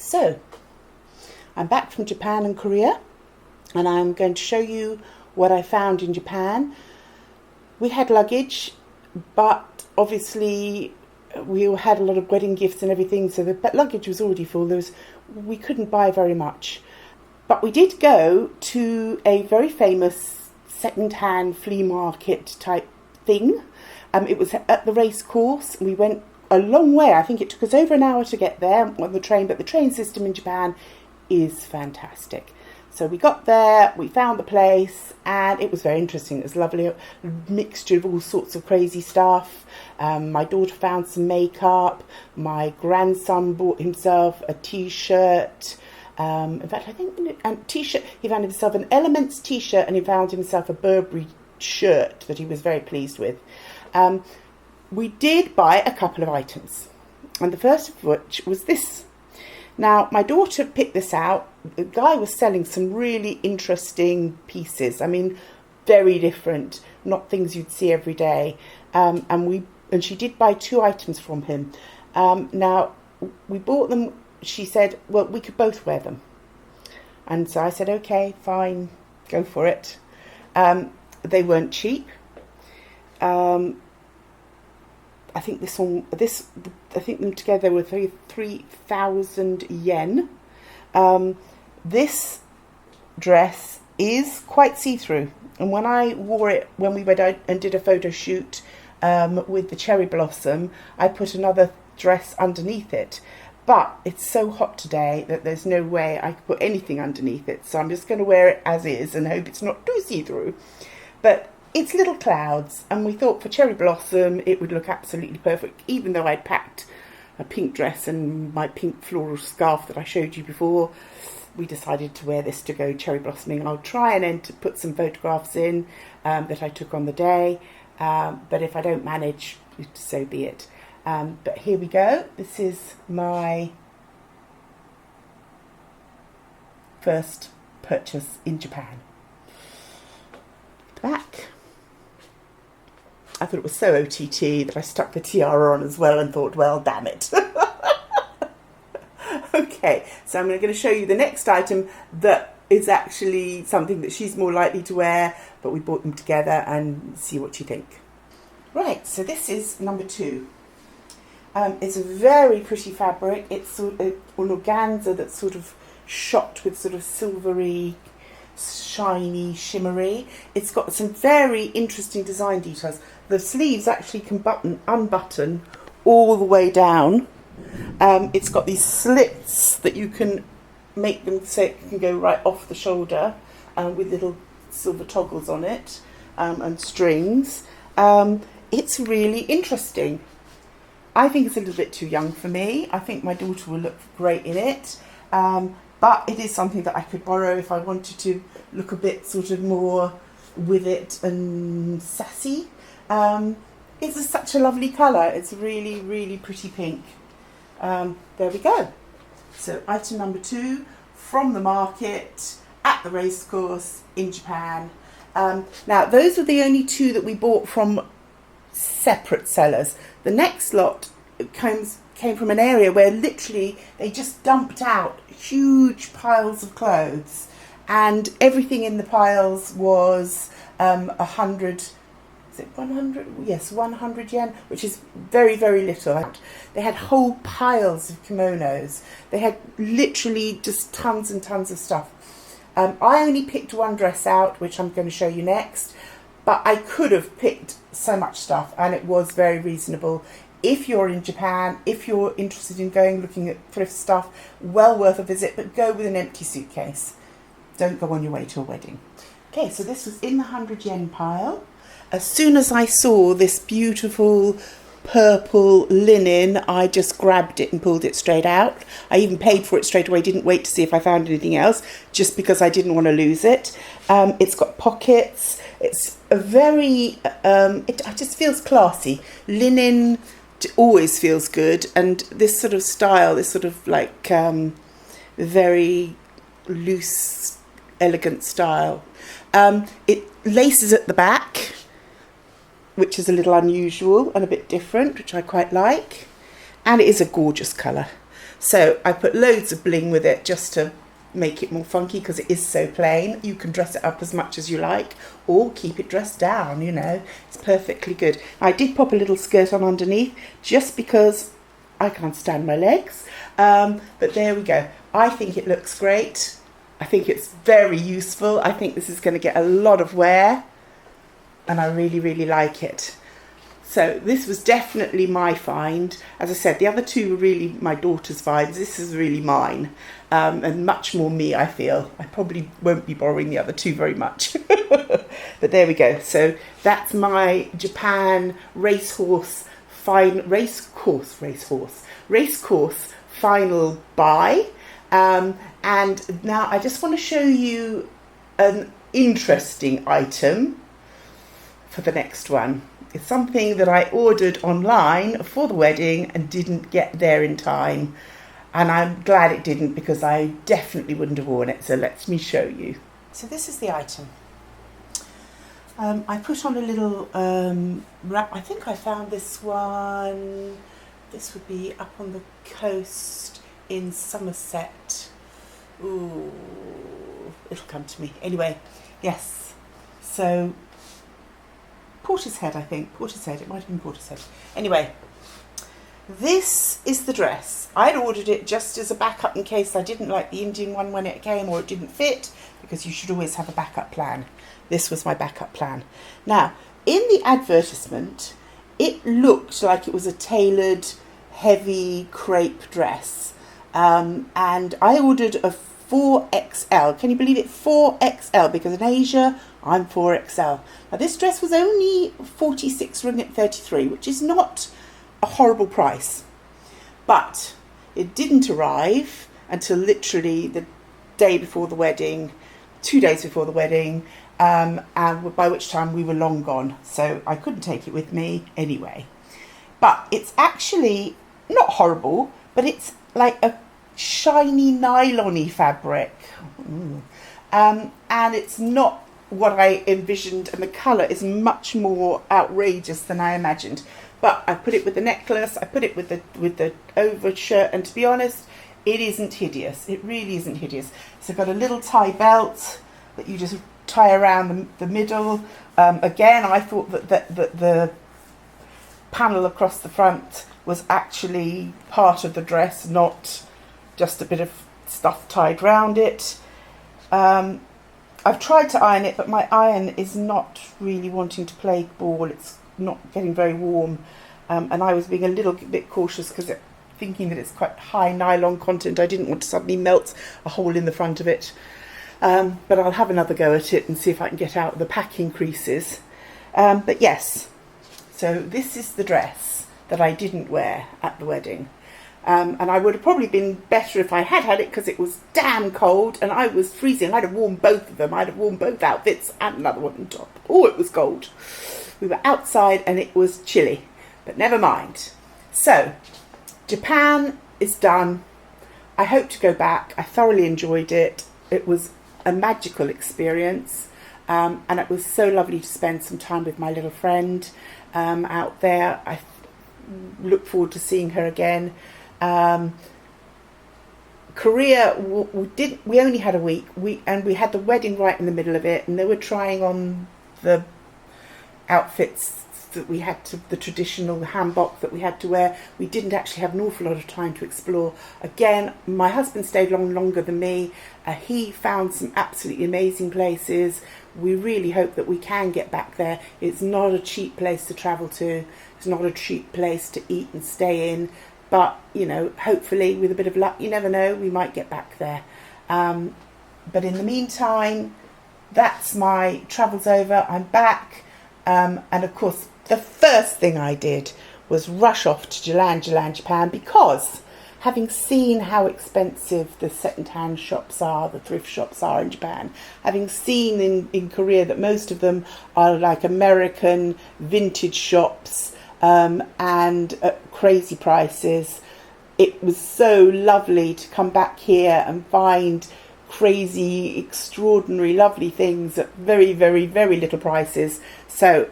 So, I'm back from Japan and Korea, and I'm going to show you what I found in Japan. We had luggage, but obviously we all had a lot of wedding gifts and everything, so the luggage was already full. We couldn't buy very much. But we did go to a very famous second-hand flea market type thing. It was at the racecourse. We went a long way. I think it took us over an hour to get there on the train, but the train system in Japan is fantastic. So we got there, we found the place, and it was very interesting. It was lovely, a mixture of all sorts of crazy stuff. My daughter found some makeup. My grandson bought himself a t-shirt. In fact, I think he found himself an Elements t-shirt, and he found himself a Burberry shirt that he was very pleased with. We did buy a couple of items, and the first of which was this. Now, my daughter picked this out. The guy was selling some really interesting pieces. I mean, very different, not things you'd see every day. And she did buy 2 items from him. Now, we bought them. She said, well, we could both wear them. And so I said, okay, fine, go for it. They weren't cheap. I think I think them together were 3,000 yen. This dress is quite see-through, and when I wore it when we went out and did a photo shoot with the cherry blossom, I put another dress underneath it. But it's so hot today that there's no way I could put anything underneath it, so I'm just going to wear it as is and hope it's not too see-through. But it's little clouds, and we thought for cherry blossom it would look absolutely perfect, even though I'd packed a pink dress and my pink floral scarf that I showed you before. We decided to wear this to go cherry blossoming. I'll try and to put some photographs in that I took on the day, but if I don't manage, so be it. But here we go. This is my first purchase in Japan. Back. I thought it was so OTT that I stuck the tiara on as well and thought, well, damn it. Okay, so I'm going to show you the next item that is actually something that she's more likely to wear, but we bought them together and see what you think. Right, so this is number 2. It's a very pretty fabric. It's sort of an organza that's sort of shot with sort of silvery, shiny, shimmery. It's got some very interesting design details. The sleeves actually can unbutton all the way down. It's got these slits that you can make them so it can go right off the shoulder with little silver toggles on it and strings. It's really interesting. I think it's a little bit too young for me. I think my daughter will look great in it. But it is something that I could borrow if I wanted to look a bit sort of more with it and sassy. It's such a lovely colour. It's really, really pretty pink. There we go. So item number 2 from the market at the racecourse in Japan. Now, those were the only 2 that we bought from separate sellers. The next lot came from an area where literally they just dumped out huge piles of clothes, and everything in the piles was 100. Is it 100? Yes, 100 yen, which is very, very little. They had whole piles of kimonos. They had literally just tons and tons of stuff. I only picked one dress out, which I'm going to show you next, but I could have picked so much stuff, and it was very reasonable. If you're in Japan, if you're interested in looking at thrift stuff, well worth a visit, but go with an empty suitcase. Don't go on your way to a wedding. Okay, so this was in the 100 yen pile. As soon as I saw this beautiful purple linen, I just grabbed it and pulled it straight out. I even paid for it straight away, didn't wait to see if I found anything else, just because I didn't want to lose it. It's got pockets. It's a very, it just feels classy. Linen always feels good, and this sort of style, this sort of like very loose, elegant style. It laces at the back, which is a little unusual and a bit different, which I quite like, and it is a gorgeous colour. So I put loads of bling with it just to make it more funky because it is so plain. You can dress it up as much as you like or keep it dressed down, you know. It's perfectly good. I did pop a little skirt on underneath just because I can't stand my legs. But there we go. I think it looks great. I think it's very useful. I think this is going to get a lot of wear and I really, really like it. So this was definitely my find. As I said, the other two were really my daughter's finds. This is really mine, and much more me, I feel. I probably won't be borrowing the other two very much. But there we go. So that's my Japan racecourse final buy. And now I just want to show you an interesting item for the next one. It's something that I ordered online for the wedding and didn't get there in time. And I'm glad it didn't because I definitely wouldn't have worn it. So let me show you. So this is the item. I put on a little wrap. I think I found this one. This would be up on the coast in Somerset. Ooh, it'll come to me. Anyway, yes. So Portishead, I think. Portishead. It might have been Portishead. Anyway, this is the dress. I'd ordered it just as a backup in case I didn't like the Indian one when it came or it didn't fit, because you should always have a backup plan. This was my backup plan. Now, in the advertisement, it looked like it was a tailored, heavy crepe dress. And I ordered a 4XL. Can you believe it? 4XL, because in Asia, I'm 4XL. Now, this dress was only 46 ringgit 33, which is not a horrible price. But it didn't arrive until literally the day before the wedding, 2 days before the wedding, and by which time we were long gone. So I couldn't take it with me anyway. But it's actually not horrible, but it's like a shiny nylon-y fabric. And it's not what I envisioned, and the colour is much more outrageous than I imagined. But I put it with the necklace, I put it with the overshirt, and to be honest, it isn't hideous. It really isn't hideous. So I've got a little tie belt that you just tie around the middle. Again, I thought that the panel across the front was actually part of the dress, not just a bit of stuff tied round it. I've tried to iron it, but my iron is not really wanting to play ball. It's not getting very warm, and I was being a little bit cautious because thinking that it's quite high nylon content. I didn't want to suddenly melt a hole in the front of it, but I'll have another go at it and see if I can get out the packing creases. But yes, so this is the dress that I didn't wear at the wedding. And I would have probably been better if I had had it, because it was damn cold and I was freezing. I'd have worn both of them. I'd have worn both outfits and another one on top. Oh, it was cold. We were outside and it was chilly, but never mind. So Japan is done. I hope to go back. I thoroughly enjoyed it. It was a magical experience, and it was so lovely to spend some time with my little friend out there. I look forward to seeing her again. Korea, we only had a week, and we had the wedding right in the middle of it, and they were trying on the outfits that we had to, the traditional hanbok that we had to wear. We didn't actually have an awful lot of time to explore. Again, my husband stayed longer than me. He found some absolutely amazing places. We really hope that we can get back there. It's not a cheap place to travel to. It's not a cheap place to eat and stay in. But, you know, hopefully with a bit of luck, you never know, we might get back there. But in the meantime, that's my travels over. I'm back. And of course, the first thing I did was rush off to Jalan, Japan, because having seen how expensive the second-hand shops are, the thrift shops are in Japan, having seen in Korea that most of them are like American vintage shops, and at crazy prices, it was so lovely to come back here and find crazy, extraordinary, lovely things at very, very, very little prices. So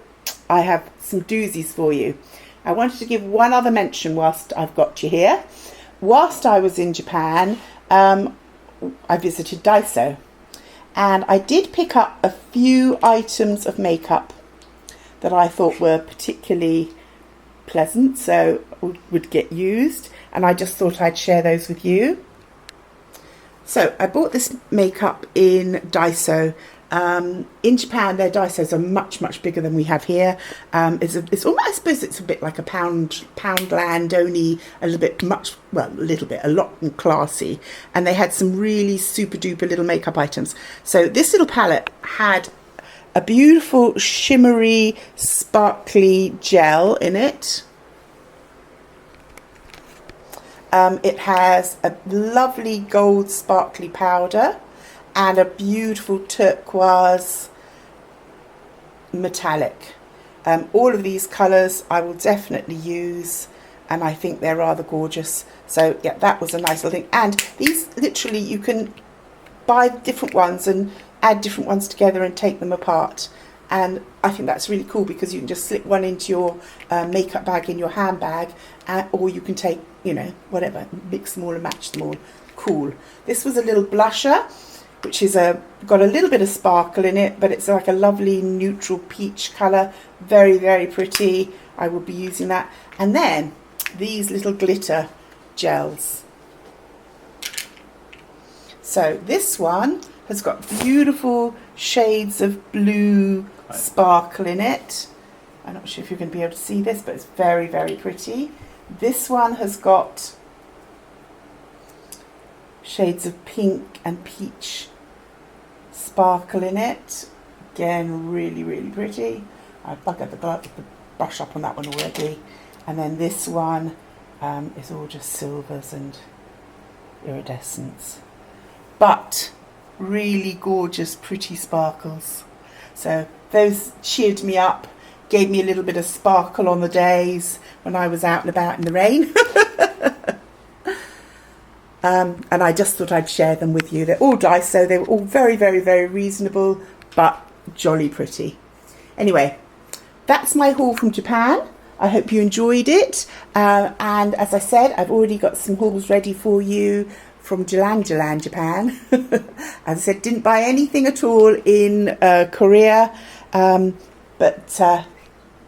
I have some doozies for you. I wanted to give one other mention whilst I've got you here. whilst I was in Japan, I visited Daiso, and I did pick up a few items of makeup that I thought were particularly pleasant, so would get used, and I just thought I'd share those with you. So I bought this makeup in Daiso. In Japan, their Daisos are much bigger than we have here. It's almost, I suppose it's a bit like a Poundland, only a lot more classy. And they had some really super duper little makeup items. So this little palette had a beautiful shimmery sparkly gel in it. It has a lovely gold sparkly powder and a beautiful turquoise metallic. All of these colours I will definitely use, and I think they're rather gorgeous. So yeah, that was a nice little thing. And these, literally, you can buy different ones and add different ones together and take them apart. And I think that's really cool, because you can just slip one into your makeup bag in your handbag, or you can take, whatever, mix them all and match them all. Cool. This was a little blusher, which is got a little bit of sparkle in it, but it's like a lovely neutral peach colour. Very, very pretty. I will be using that. And then these little glitter gels. So this one has got beautiful shades of blue sparkle in it. I'm not sure if you're going to be able to see this, but it's very, very pretty. This one has got shades of pink and peach sparkle in it. Again, really, really pretty. I've buggered the brush up on that one already. And then this one is all just silvers and iridescence. But really gorgeous, pretty sparkles. So those cheered me up, gave me a little bit of sparkle on the days when I was out and about in the rain. And I just thought I'd share them with you. They're all Daiso. They were all very, very, very reasonable, but jolly pretty. Anyway, that's my haul from Japan. I hope you enjoyed it. And as I said, I've already got some hauls ready for you from Japan. As I said, didn't buy anything at all in Korea, but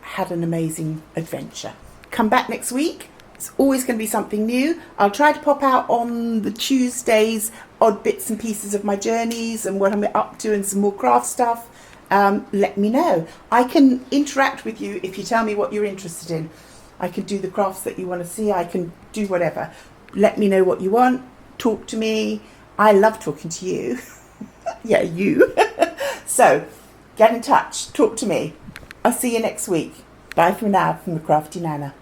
had an amazing adventure. Come back next week. It's always going to be something new. I'll try to pop out on the Tuesdays, odd bits and pieces of my journeys and what I'm up to, and some more craft stuff. Let me know. I can interact with you if you tell me what you're interested in. I can do the crafts that you want to see. I can do whatever. Let me know what you want. Talk to me. I love talking to you. Yeah, you. So, get in touch. Talk to me. I'll see you next week. Bye for now from the Crafty Nana.